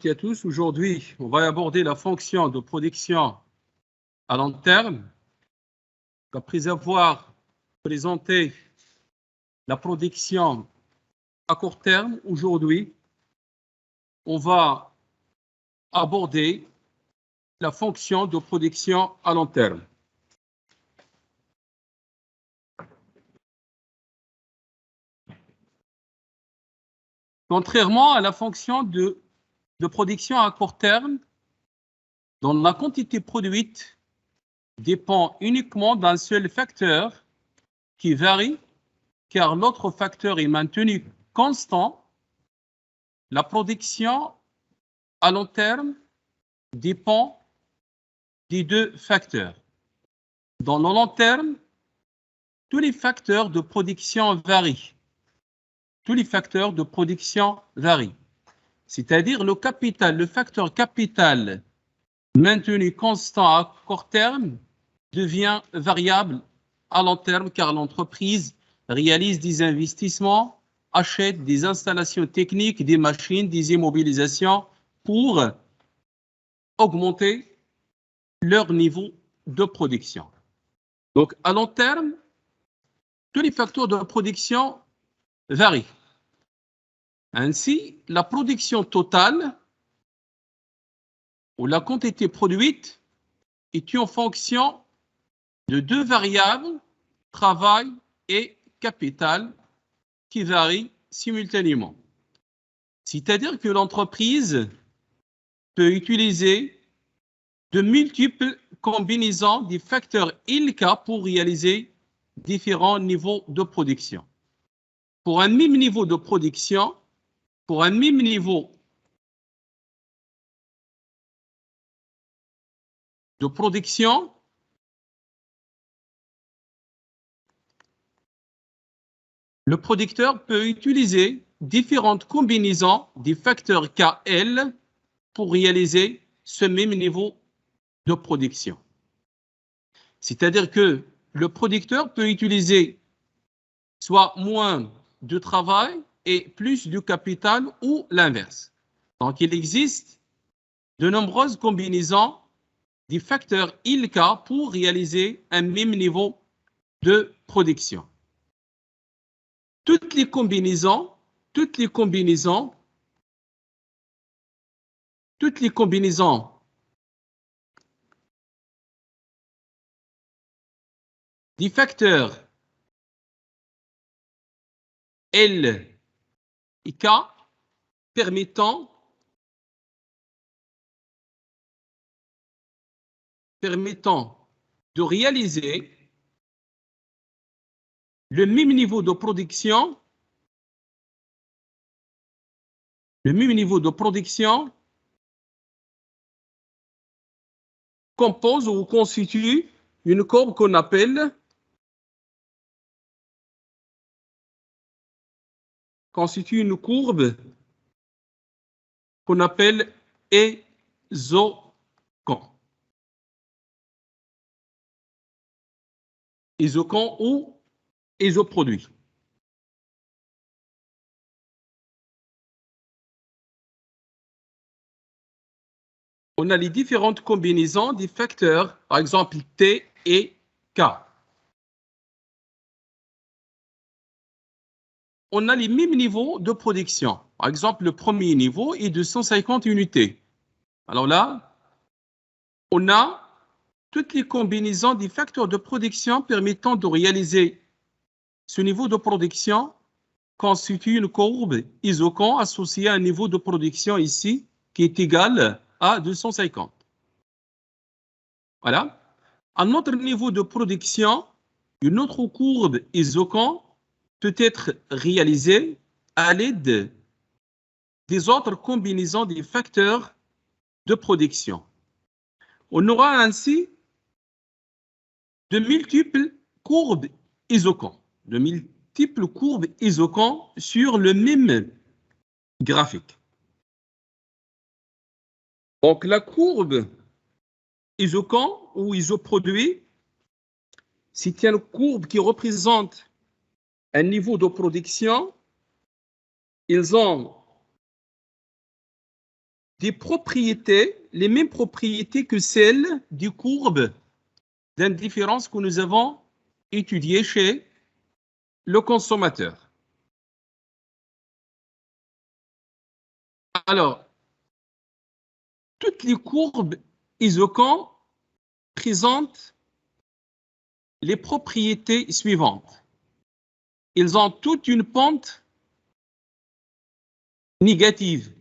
et à tous. Aujourd'hui, on va aborder la fonction de production à long terme. Après avoir présenté la production à court terme, aujourd'hui, on va aborder la fonction de production à long terme. Contrairement à la fonction de production à court terme, dont la quantité produite dépend uniquement d'un seul facteur qui varie, car l'autre facteur est maintenu constant, la production à long terme dépend des deux facteurs. Dans le long terme, tous les facteurs de production varient. Tous les facteurs de production varient. C'est-à-dire le capital, le facteur capital maintenu constant à court terme devient variable à long terme car l'entreprise réalise des investissements, achète des installations techniques, des machines, des immobilisations pour augmenter leur niveau de production. Donc, à long terme, tous les facteurs de production varient. Ainsi, la production totale ou la quantité produite est en fonction de deux variables, travail et capital, qui varient simultanément. C'est-à-dire que l'entreprise peut utiliser de multiples combinaisons des facteurs ILCA pour réaliser différents niveaux de production. Pour un même niveau de production, le producteur peut utiliser différentes combinaisons des facteurs KL pour réaliser ce même niveau de production. C'est-à-dire que le producteur peut utiliser soit moins de travail et plus de capital ou l'inverse. Donc, il existe de nombreuses combinaisons des facteurs ILCA pour réaliser un même niveau de production. Toutes les combinaisons des facteurs L et K permettant de réaliser le même niveau de production, compose ou constitue une courbe qu'on appelle isoquant ou isoproduit. On a les différentes combinaisons des facteurs, par exemple T et K. On a les mêmes niveaux de production. Par exemple, le premier niveau est de 150 unités. Alors là, on a toutes les combinaisons des facteurs de production permettant de réaliser ce niveau de production constitue une courbe isoquant associée à un niveau de production ici qui est égal à 250. Voilà. Un autre niveau de production, une autre courbe isoquant peut être réalisée à l'aide des autres combinaisons des facteurs de production. On aura ainsi de multiples courbes isoquants, sur le même graphique. Donc la courbe isoquant ou isoproduit, c'est une courbe qui représente un niveau de production. Ils ont des propriétés, les mêmes propriétés que celles des courbes d'indifférence que nous avons étudiées chez le consommateur. Alors, toutes les courbes Isocan présentent les propriétés suivantes. Ils ont toute une pente négative.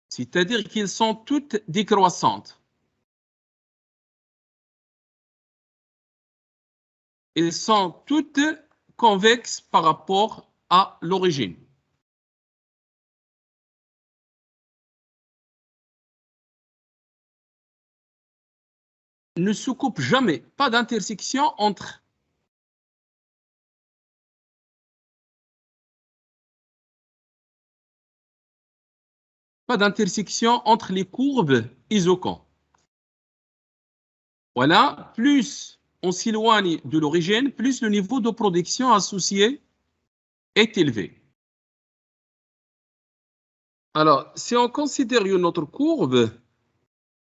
C'est-à-dire qu'ils sont toutes décroissantes. Elles sont toutes convexes par rapport à l'origine. Ne se coupe jamais, pas d'intersection entre les courbes Isocan. Voilà, plus on s'éloigne de l'origine, plus le niveau de production associé est élevé. Alors, si on considère une autre courbe,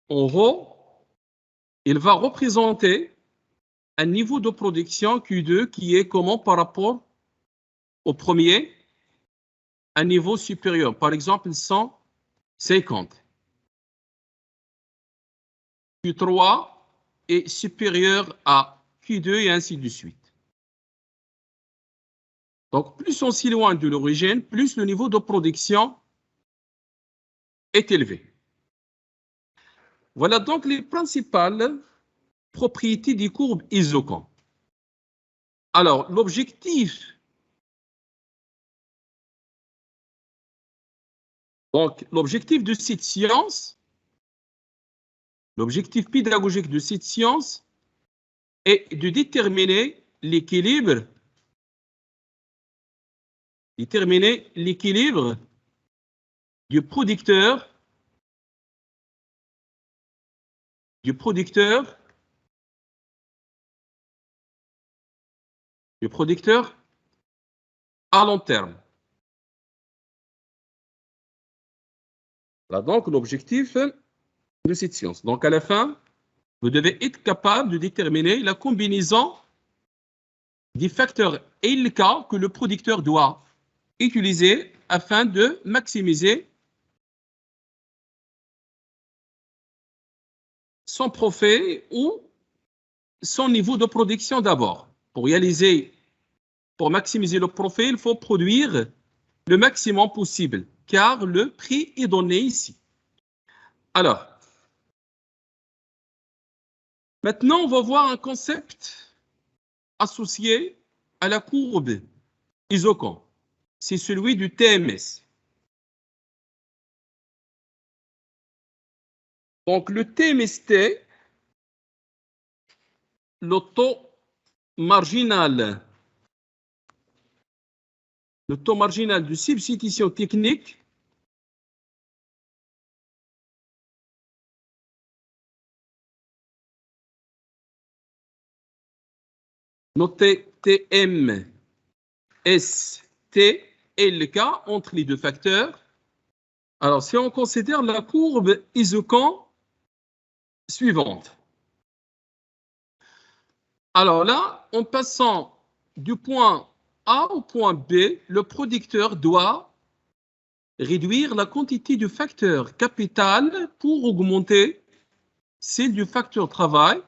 en haut, il va représenter un niveau de production Q2 qui est comment par rapport au premier, un niveau supérieur, par exemple 150. Q3 est supérieur à Q2 et ainsi de suite. Donc, plus on s'éloigne de l'origine, plus le niveau de production est élevé. Voilà donc les principales propriétés des courbes Isocan. Alors, l'objectif de cette science, l'objectif pédagogique de cette science est de déterminer l'équilibre du producteur à long terme. Voilà donc l'objectif de cette science. Donc à la fin, vous devez être capable de déterminer la combinaison des facteurs LK que le producteur doit utiliser afin de maximiser son profit ou son niveau de production d'abord. Pour maximiser le profit, il faut produire le maximum possible, car le prix est donné ici. Alors, maintenant, on va voir un concept associé à la courbe Isocan. C'est celui du TMS. Donc, le TMST, le taux marginal de substitution technique noté TM, ST et LK entre les deux facteurs. Alors, si on considère la courbe Isocan suivante. Alors là, en passant du point A au point B, le producteur doit réduire la quantité du facteur capital pour augmenter celle du facteur travail,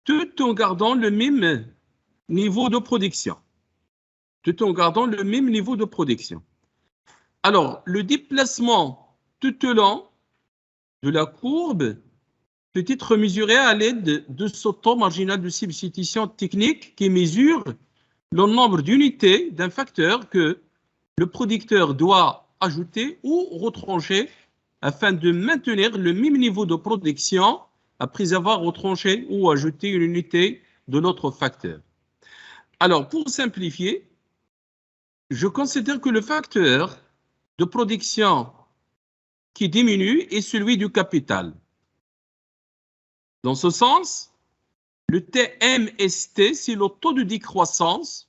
tout en gardant le même niveau de production. Alors, le déplacement tout au long de la courbe peut être mesuré à l'aide de ce taux marginal de substitution technique qui mesure le nombre d'unités d'un facteur que le producteur doit ajouter ou retrancher afin de maintenir le même niveau de production après avoir retranché ou ajouté une unité de notre facteur. Alors, pour simplifier, je considère que le facteur de production qui diminue est celui du capital. Dans ce sens, le TMST, c'est le taux de décroissance,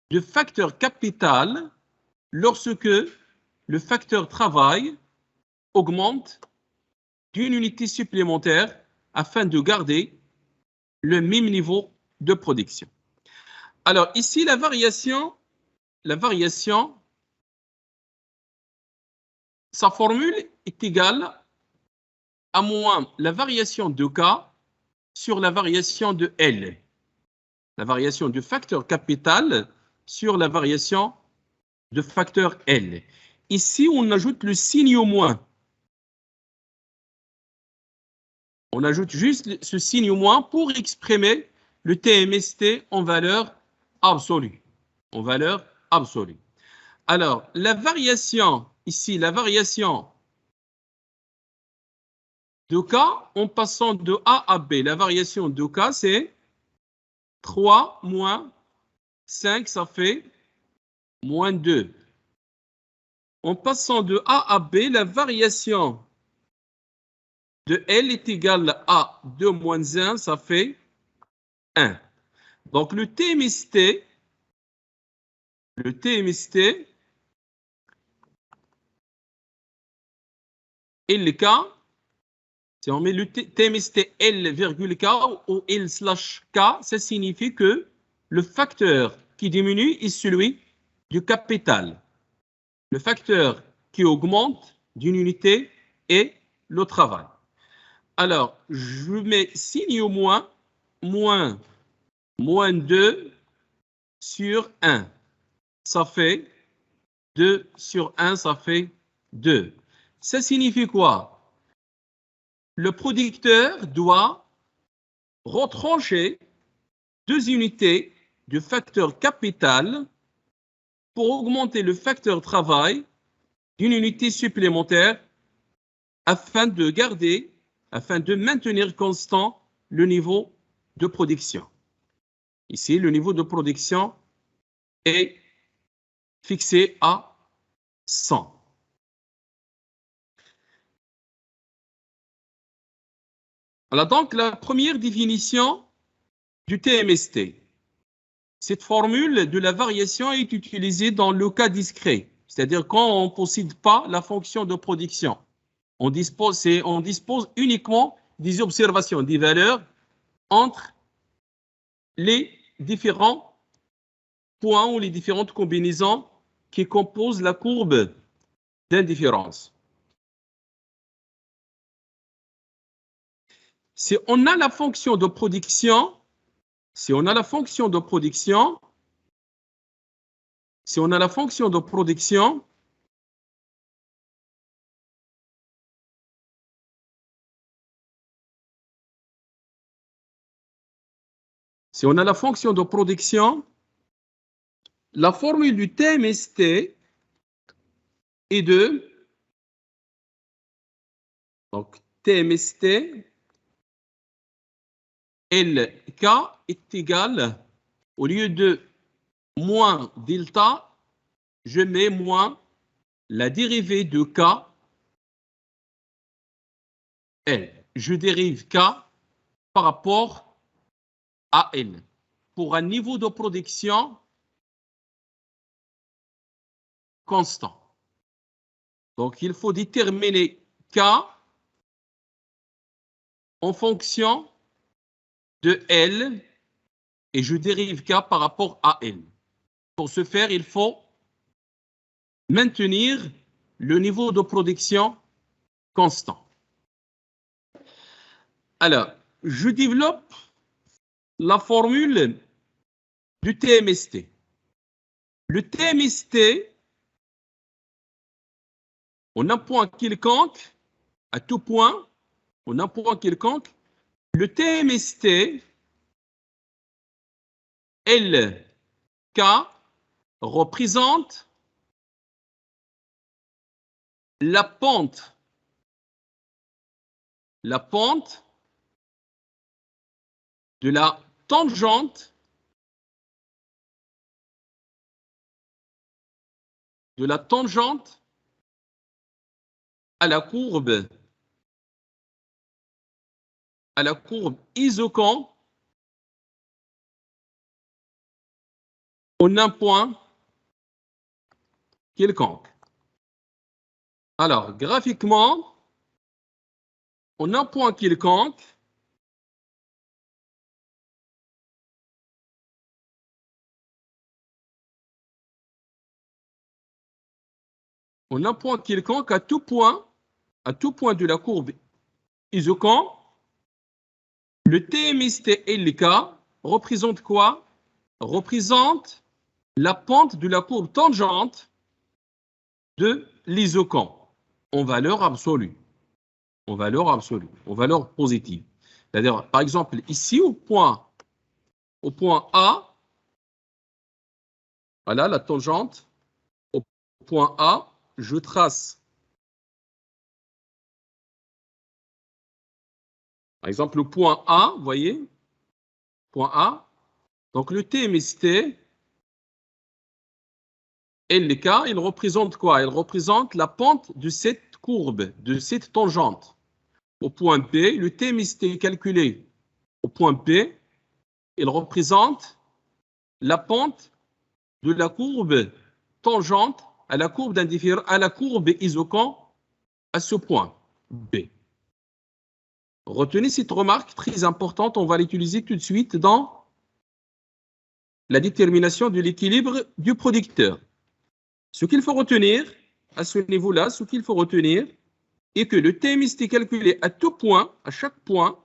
du facteur capital lorsque le facteur travail augmente d'une unité supplémentaire afin de garder le même niveau de production. Alors ici, la variation, sa formule est égale à moins la variation de K sur la variation de L. La variation du facteur capital sur la variation de facteur L. Ici, on ajoute le signe au moins. On ajoute juste ce signe au moins pour exprimer le TMST en valeur absolue. En valeur absolue. Alors, la variation, ici, la variation de K en passant de A à B. La variation de K, c'est 3 moins 5, ça fait moins 2. En passant de A à B, la variation de L est égale à 2 moins 1, ça fait 1. Donc, le TMST, LK, si on met le TMST L, K ou L slash K, ça signifie que le facteur qui diminue est celui du capital. Le facteur qui augmente d'une unité est le travail. Alors, je mets signe au moins, moins 2 sur 1. Ça fait 2 sur 1, ça fait 2. Ça signifie quoi? Le producteur doit retrancher 2 unités de facteur capital pour augmenter le facteur travail d'une unité supplémentaire afin de maintenir constant le niveau de production. Ici, le niveau de production est fixé à 100. Alors donc, la première définition du TMST. Cette formule de la variation est utilisée dans le cas discret, c'est-à-dire quand on ne possède pas la fonction de production. On dispose uniquement des observations, des valeurs entre les différents points ou les différentes combinaisons qui composent la courbe d'indifférence. Si on a la fonction de production, si on a la fonction de production, la formule du TMST est de, donc TMST LK est égal, au lieu de moins delta, je mets moins la dérivée de K, L. Je dérive K par rapport à L. Pour un niveau de production constant. Donc, il faut déterminer K en fonction de L et je dérive K par rapport à L. Pour ce faire, il faut maintenir le niveau de production constant. Alors, je développe la formule du TMST. Le TMST, on a un point quelconque, à tout point, on a un point quelconque, le TMST LK représente la pente de la tangente à la courbe isocon en un point quelconque. Alors, graphiquement, on a un point quelconque. On a un point quelconque à tout point de la courbe isocon. Le TMST LK représente quoi? Représente la pente de la courbe tangente de l'isocon en valeur absolue. En valeur positive. C'est-à-dire, par exemple, ici au point A, voilà la tangente, au point A, je trace, par exemple, le point A, vous voyez, point A, donc le TMST, LK, il représente quoi? Il représente la pente de cette courbe, de cette tangente. Au point B, le TMST calculé au point B, il représente la pente de la courbe tangente à la courbe isocon à ce point B. Retenez cette remarque très importante, on va l'utiliser tout de suite dans la détermination de l'équilibre du producteur. Ce qu'il faut retenir à ce niveau-là, ce qu'il faut retenir est que le TMST calculé à tout point, à chaque point,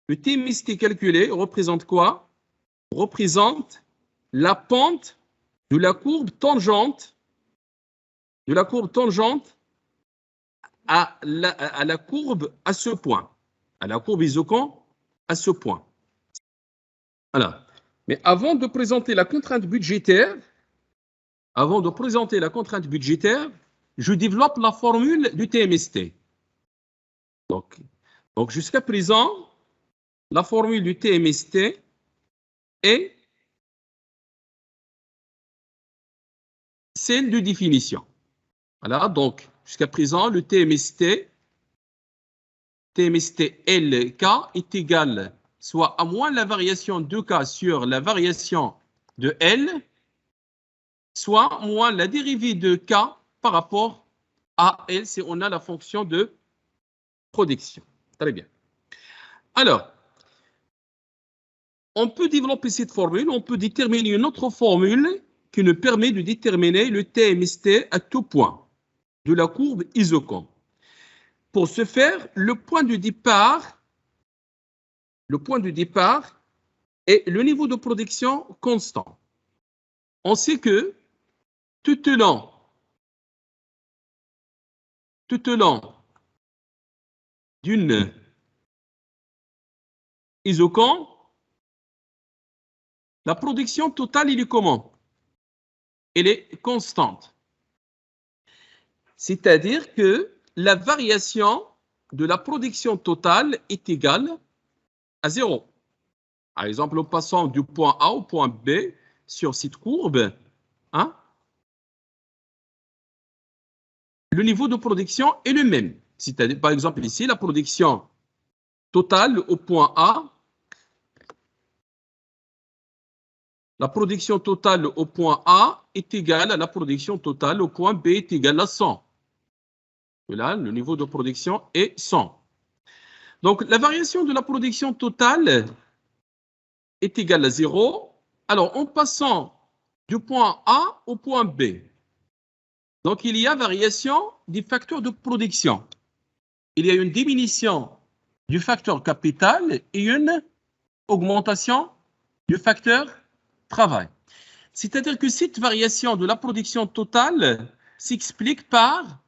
le TMST calculé représente quoi? Représente la pente de la courbe tangente à la courbe à ce point, à la courbe isocon à ce point. Voilà. Mais avant de présenter la contrainte budgétaire, je développe la formule du TMST. Donc jusqu'à présent, la formule du TMST est celle de définition. Voilà, donc jusqu'à présent, le TMST LK est égal soit à moins la variation de K sur la variation de L, soit moins la dérivée de K par rapport à L si on a la fonction de production. Très bien. Alors, on peut développer cette formule, on peut déterminer une autre formule qui nous permet de déterminer le TMST à tout point de la courbe isocon. Pour ce faire, le point de départ est le niveau de production constant. On sait que tout au long d'une isocon, la production totale, elle est comment? Elle est constante. C'est-à-dire que la variation de la production totale est égale à 0. Par exemple, en passant du point A au point B sur cette courbe, hein, le niveau de production est le même. C'est-à-dire, par exemple, ici, la production totale au point A, est égale à la production totale au point B est égale à 100. Et là, le niveau de production est 100. Donc, la variation de la production totale est égale à 0. Alors, en passant du point A au point B, donc il y a variation des facteurs de production. Il y a une diminution du facteur capital et une augmentation du facteur travail. C'est-à-dire que cette variation de la production totale s'explique par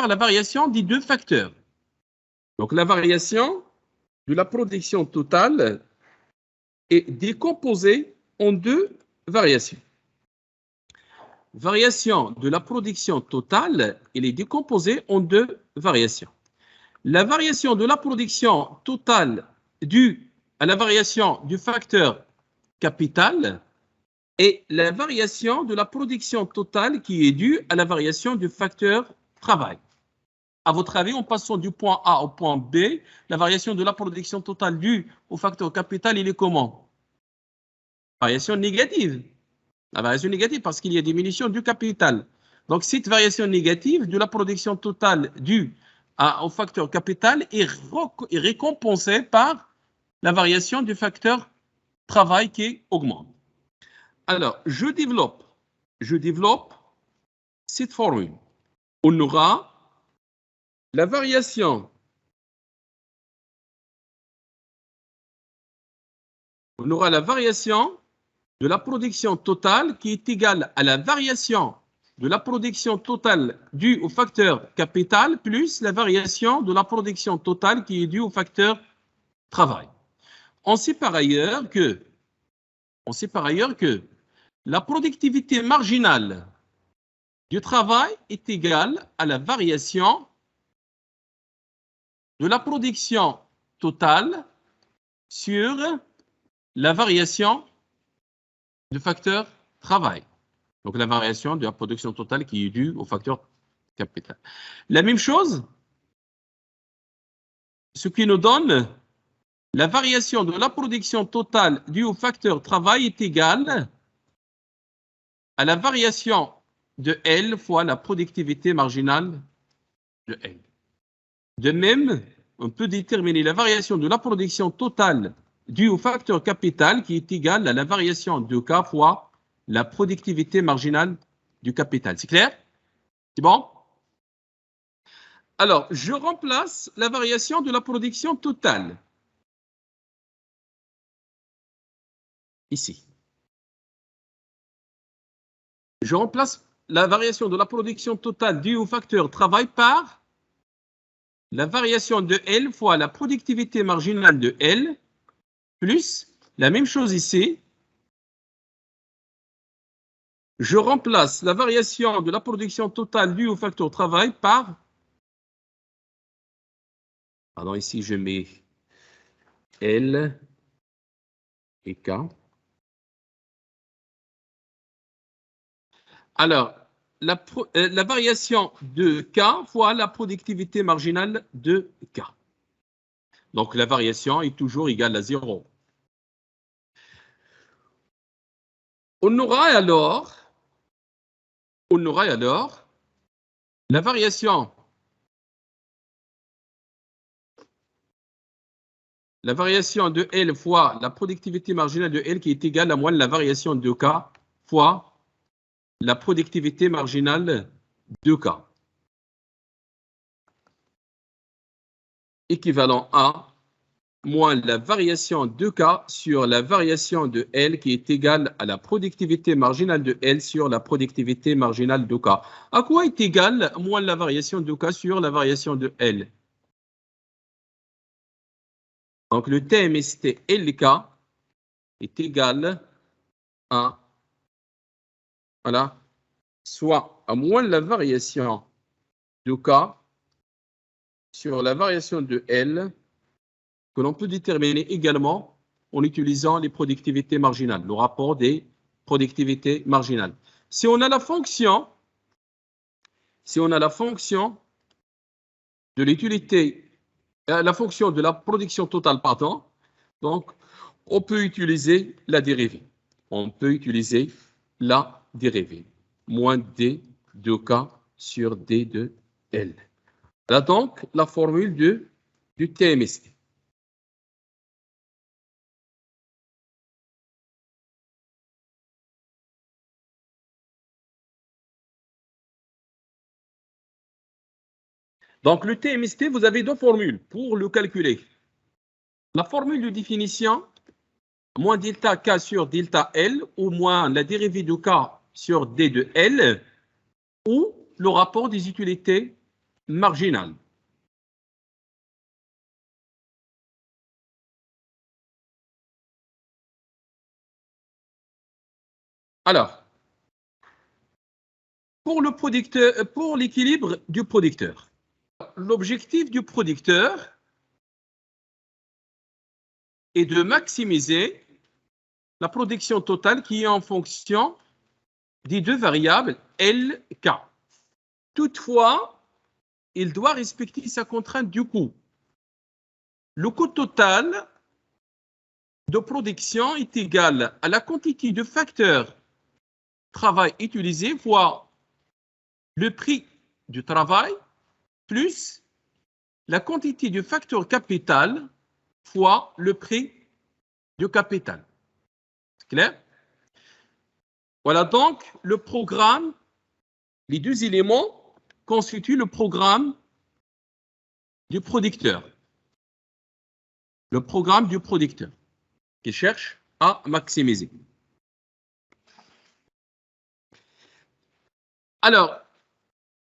la variation des deux facteurs. Donc, la variation de la production totale est décomposée en deux variations. Variation de la production totale, elle est décomposée en deux variations. La variation de la production totale due à la variation du facteur capital et la variation de la production totale qui est due à la variation du facteur travail. À votre avis, en passant du point A au point B, la variation de la production totale due au facteur capital, il est comment? variation négative. La variation négative parce qu'il y a diminution du capital. Donc, cette variation négative de la production totale due au facteur capital est récompensée par la variation du facteur travail qui augmente. Alors, je développe cette formule. On aura la variation. On aura la variation de la production totale qui est égale à la variation de la production totale due au facteur capital plus la variation de la production totale qui est due au facteur travail. On sait par ailleurs que la productivité marginale du travail est égale à la variation de la production totale sur la variation du facteur travail. Donc, la variation de la production totale qui est due au facteur capital. La même chose, ce qui nous donne la variation de la production totale due au facteur travail est égale à la variation de L fois la productivité marginale de L. De même, on peut déterminer la variation de la production totale due au facteur capital qui est égale à la variation de K fois la productivité marginale du capital. C'est clair? C'est bon? Alors, je remplace la variation de la production totale. Ici. Je remplace la variation de la production totale due au facteur travail par la variation de L fois la productivité marginale de L plus la même chose ici. Je remplace la variation de la production totale due au facteur travail par, pardon, ici je mets L et K. Alors, la variation de K fois la productivité marginale de K. Donc, la variation est toujours égale à 0. On aura alors la variation de L fois la productivité marginale de L qui est égale à moins la variation de K fois la productivité marginale de K. Équivalent à moins la variation de K sur la variation de L qui est égale à la productivité marginale de L sur la productivité marginale de K. À quoi est égal moins la variation de K sur la variation de L? Donc, le TMST LK est égal à, voilà, soit à moins la variation de K sur la variation de L que l'on peut déterminer également en utilisant les productivités marginales, le rapport des productivités marginales. Si on a la fonction de l'utilité, la fonction de la production totale, pardon, donc on peut utiliser la dérivée. Moins D de K sur D de L. Là donc la formule du TMST. Donc, le TMST, vous avez deux formules pour le calculer. La formule de définition, moins delta K sur delta L, ou moins la dérivée de K sur D de L, ou le rapport des utilités marginales. Alors, pour l'équilibre du producteur, l'objectif du producteur est de maximiser la production totale qui est en fonction des deux variables L, K. Toutefois, il doit respecter sa contrainte du coût. Le coût total de production est égal à la quantité de facteurs travail utilisé fois le prix du travail plus la quantité du facteur capital fois le prix du capital. C'est clair? Voilà donc le programme, les deux éléments constituent le programme du producteur. Le programme du producteur qui cherche à maximiser. Alors,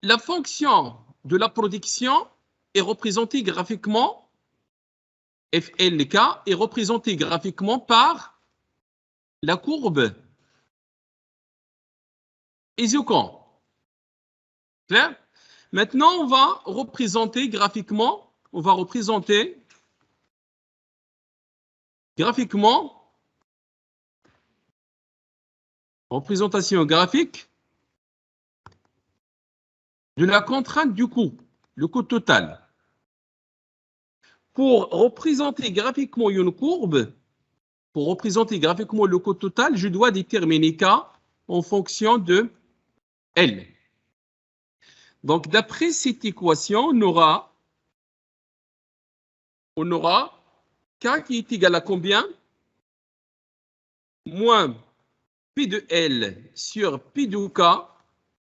la fonction de la production est représentée graphiquement, FLK est représentée graphiquement par la courbe Isocan. Clair? Maintenant, on va représenter graphiquement, représentation graphique de la contrainte du coût, le coût total. Pour représenter graphiquement une courbe, pour représenter graphiquement le coût total, je dois déterminer K en fonction de L. Donc, d'après cette équation, on aura K qui est égal à combien? Moins P de L sur P de K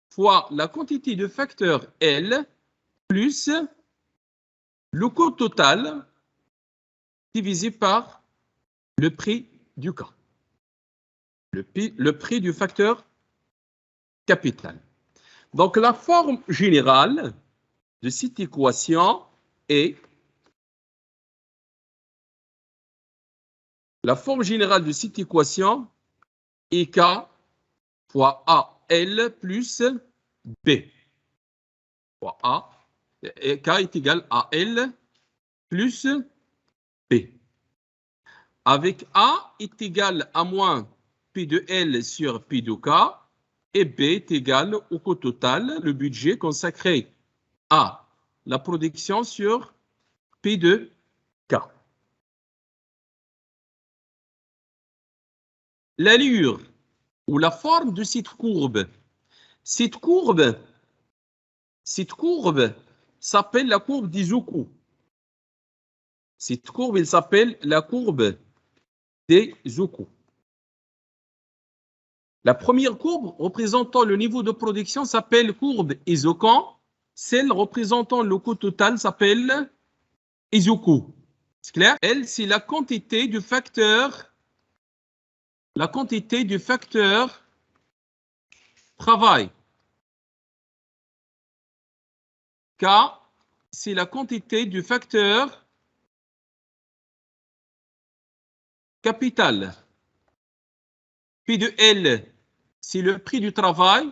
fois la quantité de facteurs L plus le coût total divisé par le prix du K. Le prix du facteur capital. Donc, la forme générale de cette équation est K fois AL plus B. Fois A, K est égal à L plus B. Avec A est égal à moins P de L sur P de K et B est égal au coût total, le budget consacré à la production sur P de K. L'allure ou la forme de cette courbe s'appelle la courbe d'Izuku. Cette courbe, elle s'appelle la courbe d'Izuku. La première courbe représentant le niveau de production s'appelle courbe Isocan. Celle représentant le coût total s'appelle Izuku. C'est clair? Elle, c'est la quantité du facteur travail. K, c'est la quantité du facteur capital. P de L, c'est le prix du travail.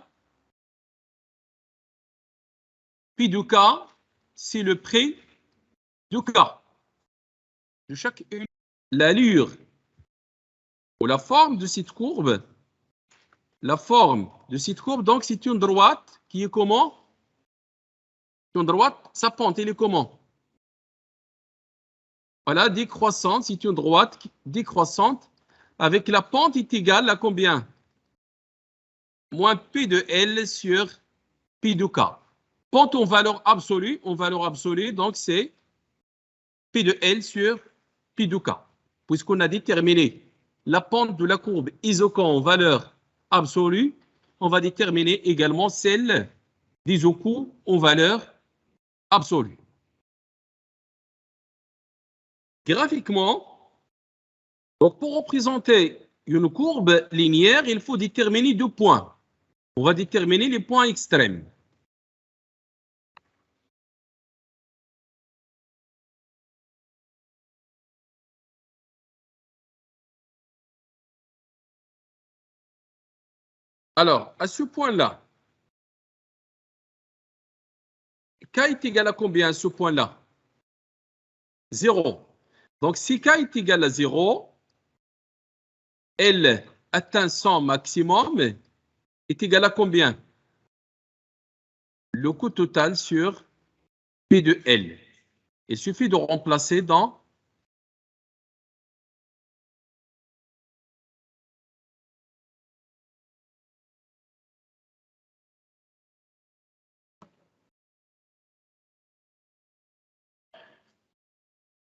P de K, c'est le prix du K. De chaque une. L'allure ou la forme de cette courbe, donc c'est une droite qui est comment? Une droite, sa pente, elle est comment? Voilà, décroissante, c'est une droite décroissante avec la pente est égale à combien? Moins P de L sur P de K. Pente en valeur absolue, donc c'est P de L sur P de K. Puisqu'on a déterminé la pente de la courbe Isocan en valeur absolue, on va déterminer également celle d'Isoku en valeur absolue. Graphiquement, donc pour représenter une courbe linéaire, il faut déterminer deux points. On va déterminer les points extrêmes. Alors, à ce point-là, K est égal à combien à ce point-là? 0. Donc, si K est égal à 0, L atteint son maximum est égal à combien? Le coût total sur P de L. Il suffit de remplacer dans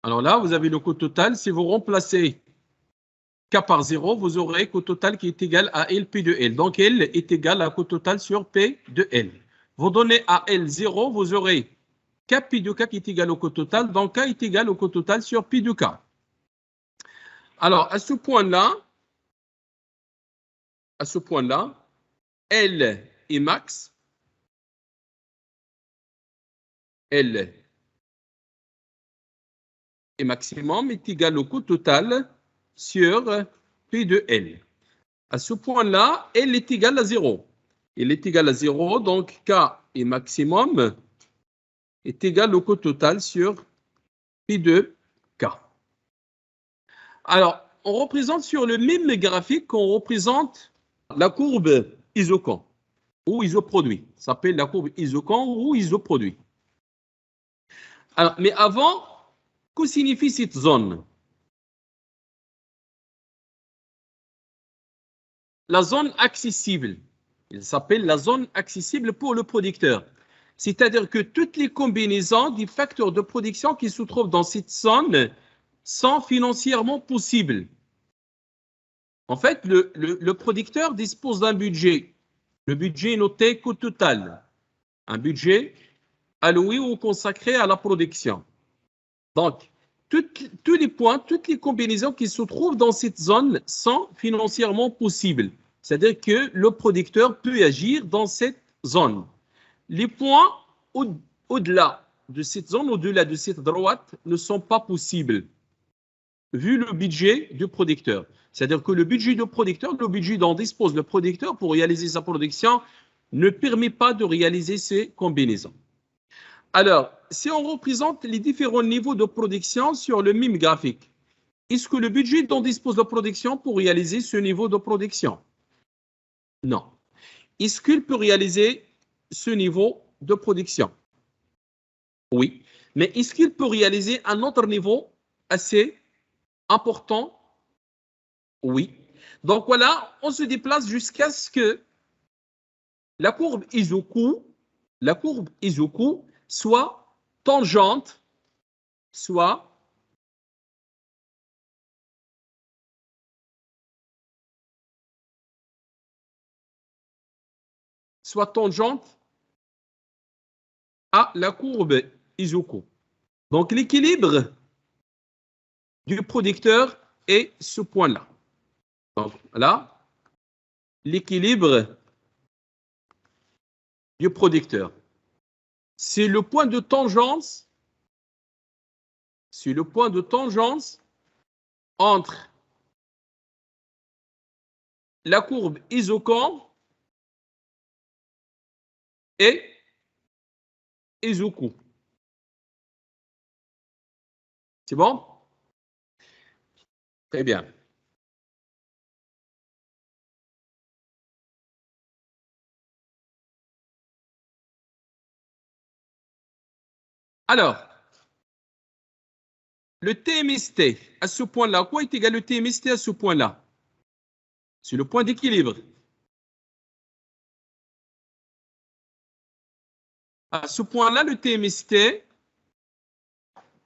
Alors là, vous avez le coût total. Si vous remplacez K par 0, vous aurez coût total qui est égal à LP de L. Donc, L est égal à coût total sur P de L. Vous donnez à L 0, vous aurez K pi de K qui est égal au coût total. Donc, K est égal au coût total sur pi de K. Alors, à ce point-là, L est max. L est maximum est égal au coût total sur P de L. À ce point-là, L est égal à 0. Il est égal à 0, donc K est maximum est égal au coût total sur Pi de K. Alors, on représente sur le même graphique, on représente la courbe isoquant ou isoproduit. Ça s'appelle la courbe isoquant ou isoproduit. Alors, mais avant, que signifie cette zone? La zone accessible. Il s'appelle la zone accessible pour le producteur. C'est-à-dire que toutes les combinaisons des facteurs de production qui se trouvent dans cette zone sont financièrement possibles. En fait, le producteur dispose d'un budget. Le budget est noté coût total. Un budget alloué ou consacré à la production. Donc, tous les points, toutes les combinaisons qui se trouvent dans cette zone sont financièrement possibles. C'est-à-dire que le producteur peut agir dans cette zone. Les points au-delà de cette zone, au-delà de cette droite, ne sont pas possibles, vu le budget du producteur. C'est-à-dire que le budget du producteur, le budget dont dispose le producteur pour réaliser sa production, ne permet pas de réaliser ces combinaisons. Alors, si on représente les différents niveaux de production sur le même graphique, est-ce que le budget dont dispose la production pour réaliser ce niveau de production? Non. Est-ce qu'il peut réaliser ce niveau de production? Oui. Mais est-ce qu'il peut réaliser un autre niveau assez important? Oui. Donc voilà, on se déplace jusqu'à ce que la courbe iso-coût soit tangente, soit tangente à la courbe iso-coût. Donc l'équilibre du producteur est ce point-là. Donc là, l'équilibre du producteur. C'est le point de tangence, entre la courbe isoquant et iso-coût. C'est bon? Très bien. Alors, le TMST à ce point-là, quoi est égal au TMST à ce point-là? C'est le point d'équilibre. À ce point-là, le TMST,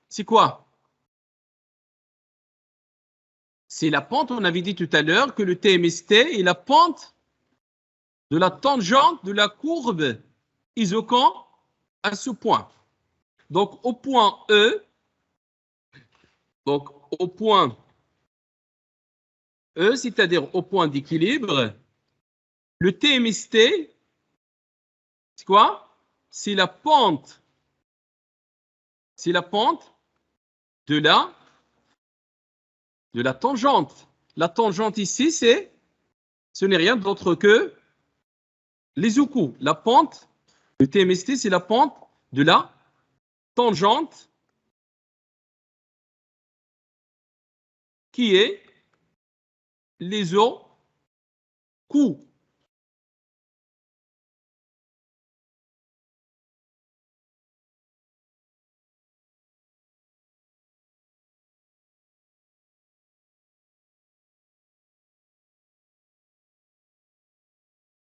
c'est quoi? C'est la pente, on avait dit tout à l'heure que le TMST est la pente de la tangente de la courbe isoquant à ce point. Donc, au point E, c'est-à-dire au point d'équilibre, le TMST, c'est quoi? C'est la pente de la tangente. La tangente ici, ce n'est rien d'autre que l'iso-coût. La pente, le TMST, c'est la pente de la tangente qui est l'iso-coût.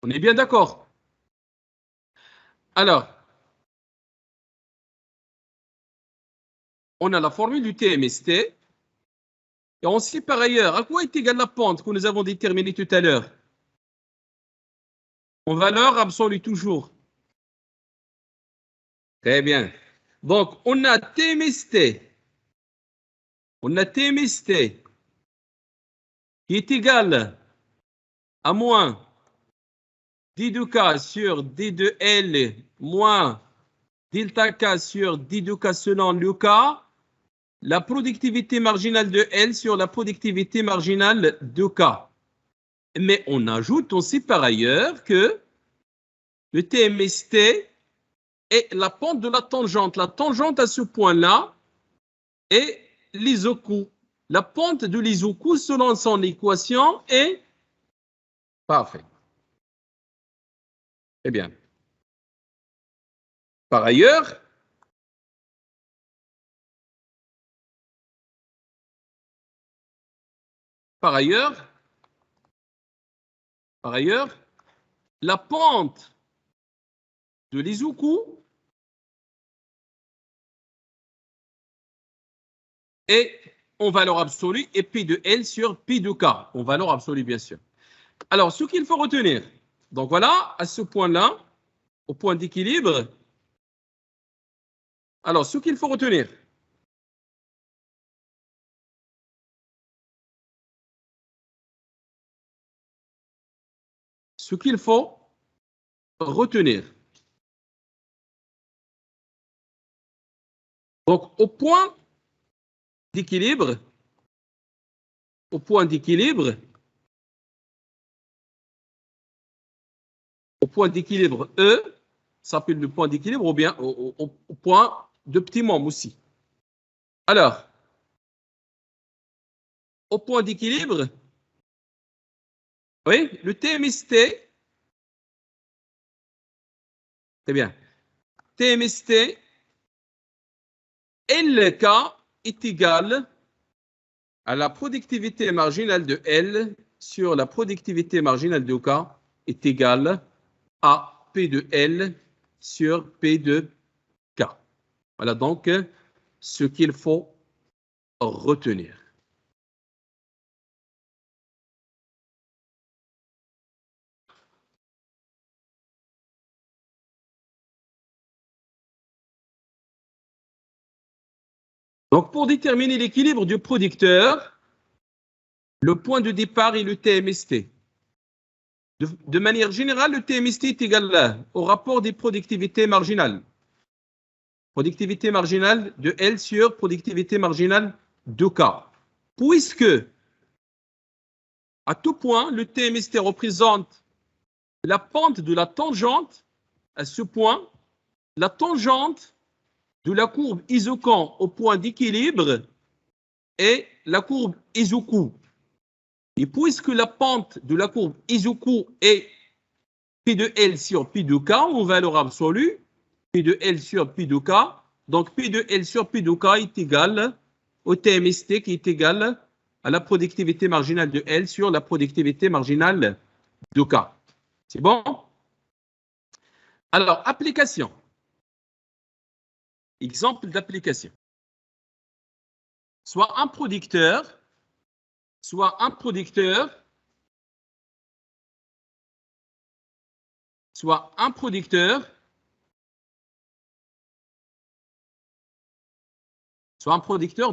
On est bien d'accord? Alors, on a la formule du TMST. Et on sait par ailleurs à quoi est égale la pente que nous avons déterminée tout à l'heure. En valeur absolue toujours. Très bien. Donc, on a TMST. On a TMST qui est égal à moins d de K sur d de L moins delta K sur d de K selon le K, la productivité marginale de L sur la productivité marginale de K. Mais on ajoute, on sait par ailleurs que le TMST est la pente de la tangente. La tangente à ce point-là est l'isocoup. La pente de l'isocoup selon son équation est parfaite. Eh bien. Par ailleurs, la pente de l'isocoup est en valeur absolue et P de L sur P de K, en valeur absolue bien sûr. Alors, ce qu'il faut retenir, donc voilà, à ce point-là, au point d'équilibre, alors ce qu'il faut retenir, donc au point d'équilibre, E, ça s'appelle le point d'équilibre ou bien au point d'optimum aussi. Alors, au point d'équilibre, oui, le TMST, très bien, TMST, LK est égal à la productivité marginale de L sur la productivité marginale de K est égale à P de L sur P de K. Voilà donc ce qu'il faut retenir. Donc, pour déterminer l'équilibre du producteur, le point de départ est le TMST. De manière générale, le TMST est égal au rapport des productivités marginales. Productivité marginale de L sur productivité marginale de K. Puisque, à tout point, le TMST représente la pente de la tangente, à ce point, la tangente de la courbe isoquant au point d'équilibre est la courbe isocoup. Et puisque la pente de la courbe isocoup est P de L sur P de K en valeur absolue, P de L sur P de K, donc P de L sur P de K est égal au TMST qui est égal à la productivité marginale de L sur la productivité marginale de K. C'est bon? Alors, application. Exemple d'application. Soit un producteur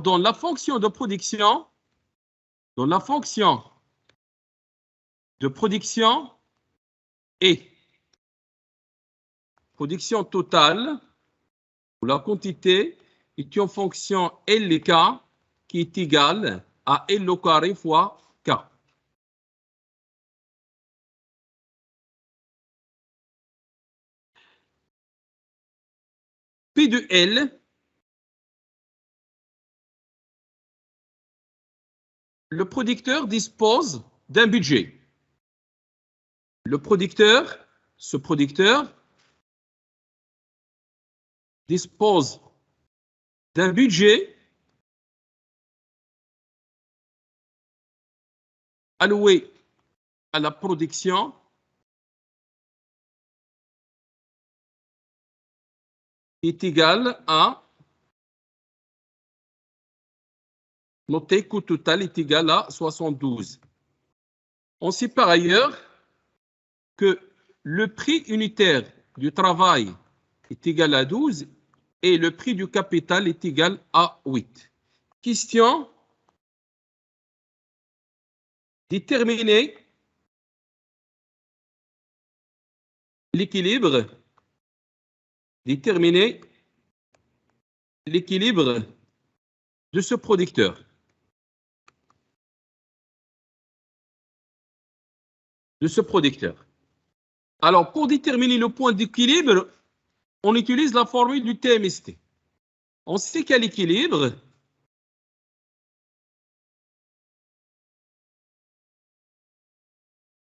dont la fonction de production est production totale ou la quantité est une fonction LK qui est égale à L au carré fois K. P de L, le producteur dispose d'un budget. Ce producteur dispose d'un budget alloué à la production est égal à Notez coût total est égal à 72. On sait par ailleurs que le prix unitaire du travail est égal à 12 et le prix du capital est égal à 8. Question: déterminer l'équilibre. Déterminer l'équilibre de ce producteur. Alors, pour déterminer le point d'équilibre, on utilise la formule du TMST. On sait qu'à l'équilibre,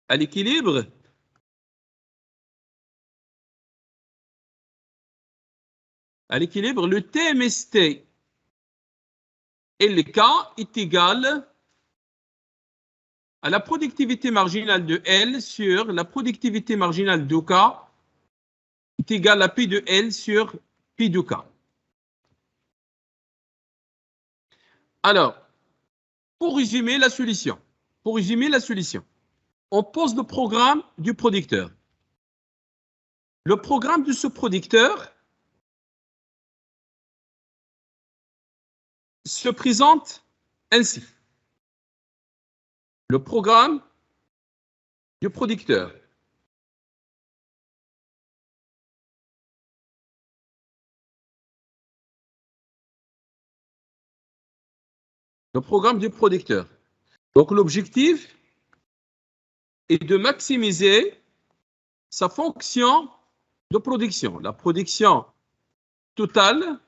le TMST LK est égal à la productivité marginale de L sur la productivité marginale de K est égal à P de L sur P de K. Alors, pour résumer la solution, on pose le programme du producteur. Le programme de ce producteur se présente ainsi. Le programme du producteur. Donc, l'objectif est de maximiser sa fonction de production. La production totale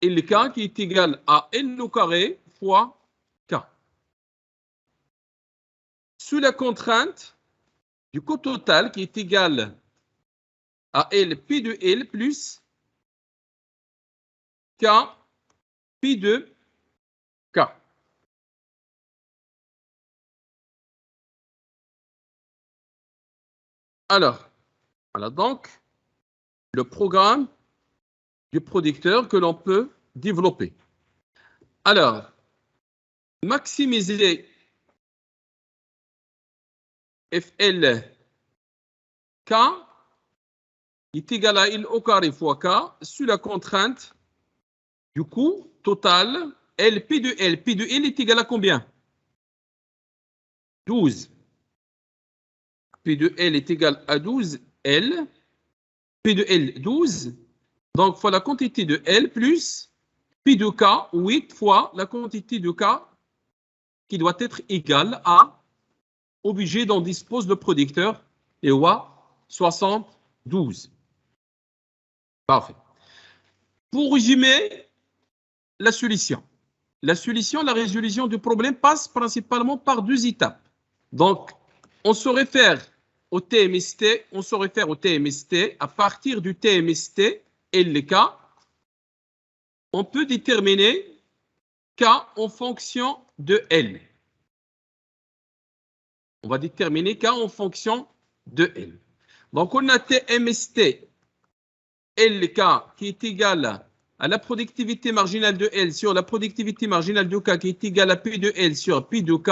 est le K qui est égal à L au carré fois K. Sous la contrainte du coût total qui est égal à L P de L plus K P de K. Alors, voilà donc le programme du producteur que l'on peut développer. Alors, maximiser FL K est égal à L au carré fois K sous la contrainte du coût total L, P de L. P de L est égal à combien? 12. P de L est égal à 12 L. P de L, 12. Donc, fois la quantité de L plus P de K, 8 fois la quantité de K qui doit être égale à au budget dont dispose le producteur, et OA 72. Parfait. Pour résumer la solution. La résolution du problème passe principalement par deux étapes. Donc, on se réfère au TMST, à partir du TMST LK, on peut déterminer K en fonction de L. On va déterminer K en fonction de L. Donc, on a TMST LK qui est égal à la productivité marginale de L sur la productivité marginale de K qui est égale à P de L sur P de K.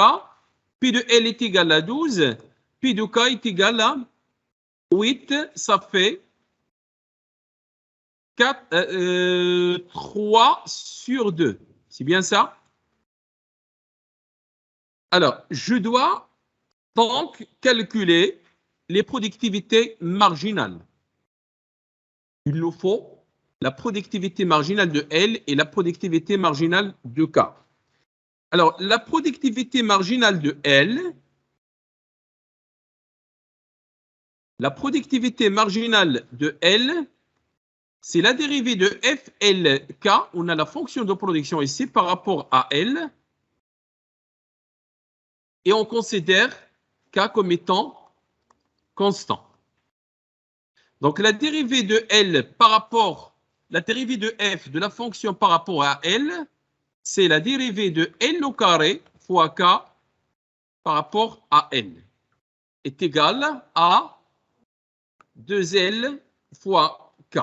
P de L est égal à 12. P de K est égal à 8. Ça fait 3 sur 2. C'est bien ça? Alors, je dois donc calculer les productivités marginales. Il nous faut la productivité marginale de L et la productivité marginale de K. Alors, la productivité marginale de L, c'est la dérivée de FLK. On a la fonction de production ici par rapport à L. Et on considère K comme étant constant. Donc, la dérivée de L par rapport, la dérivée de F de la fonction par rapport à L, c'est la dérivée de L au carré fois K par rapport à L est égal à 2L fois K.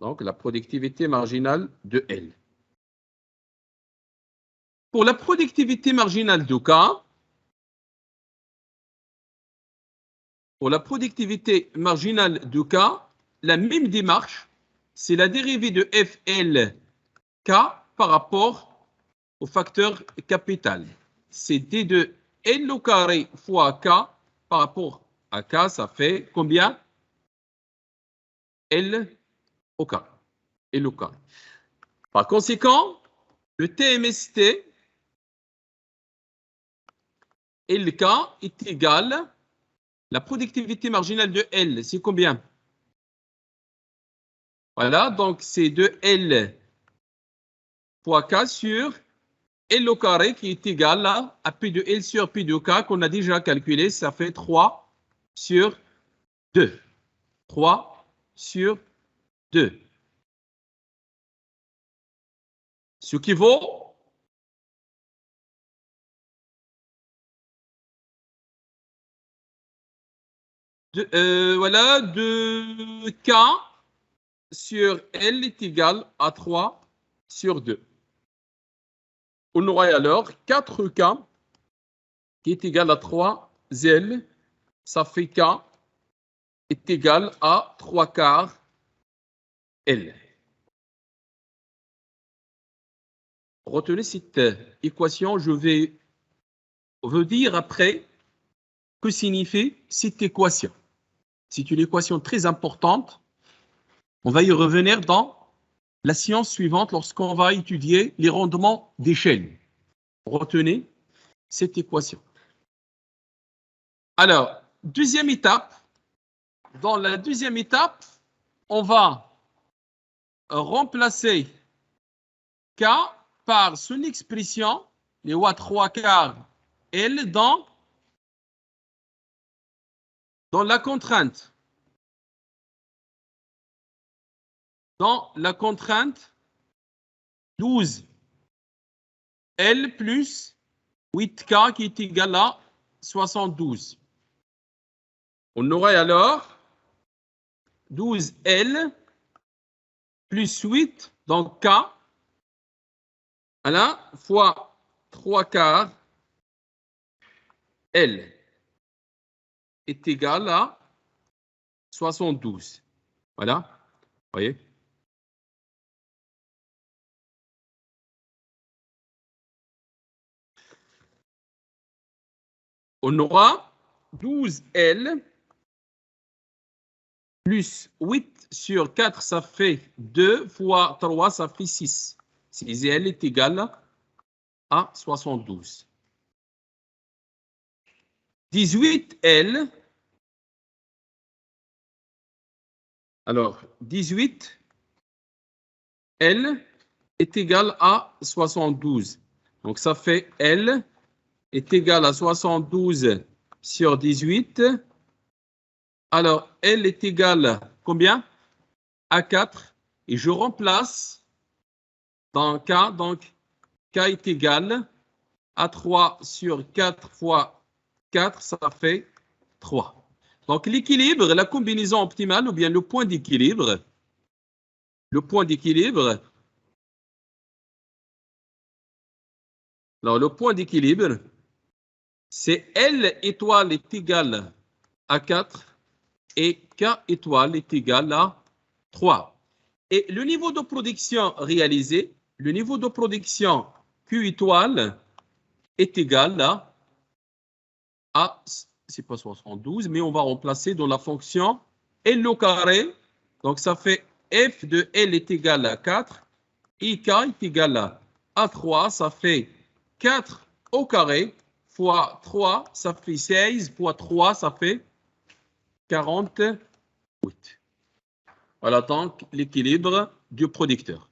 Donc, la productivité marginale de L. Pour la productivité marginale de K, pour la productivité marginale de K, la même démarche, c'est la dérivée de FLK par rapport au facteur capital. C'est D de L au carré fois K par rapport à K, ça fait combien? L au carré. L au carré. Par conséquent, le TMST LK est égal, la productivité marginale de L, c'est combien? Voilà, donc c'est de L fois K sur L au carré qui est égal à P de L sur P de K qu'on a déjà calculé, ça fait 3 sur 2. 3 sur 2. Ce qui vaut voilà, 2K sur L est égal à 3 sur 2. On aura alors 4K qui est égal à 3L, ça fait K est égal à 3 quarts L. Retenez cette équation, je vais vous dire après que signifie cette équation. C'est une équation très importante. On va y revenir dans la séance suivante lorsqu'on va étudier les rendements d'échelle. Retenez cette équation. Alors, deuxième étape. Dans la deuxième étape, on va remplacer K par son expression, les watts 3 quarts L, dans la contrainte. Dans la contrainte 12 L plus 8K qui est égal à 72. On aurait alors 12L plus 8, donc K, voilà, fois 3 quarts L est égal à 72. Voilà, vous voyez? On aura 12L plus 8 sur 4, ça fait 2 fois 3, ça fait 6. 6L est égal à 72. 18L, alors 18L est égal à 72. Donc ça fait L est égal à 72 sur 18. Alors, L est égal à combien? À 4. Et je remplace dans K. Donc, K est égal à 3 sur 4 fois 4. Ça fait 3. Donc, l'équilibre, la combinaison optimale ou bien le point d'équilibre. Le point d'équilibre. Alors, le point d'équilibre, c'est L étoile est égal à 4 et K étoile est égal à 3. Et le niveau de production réalisé, le niveau de production Q étoile est égal à c'est pas 72, mais on va remplacer dans la fonction L au carré. Donc, ça fait F de L est égal à 4 et K est égal à 3. Ça fait 4 au carré fois 3, ça fait 16 fois 3, ça fait 48. Voilà donc l'équilibre du producteur.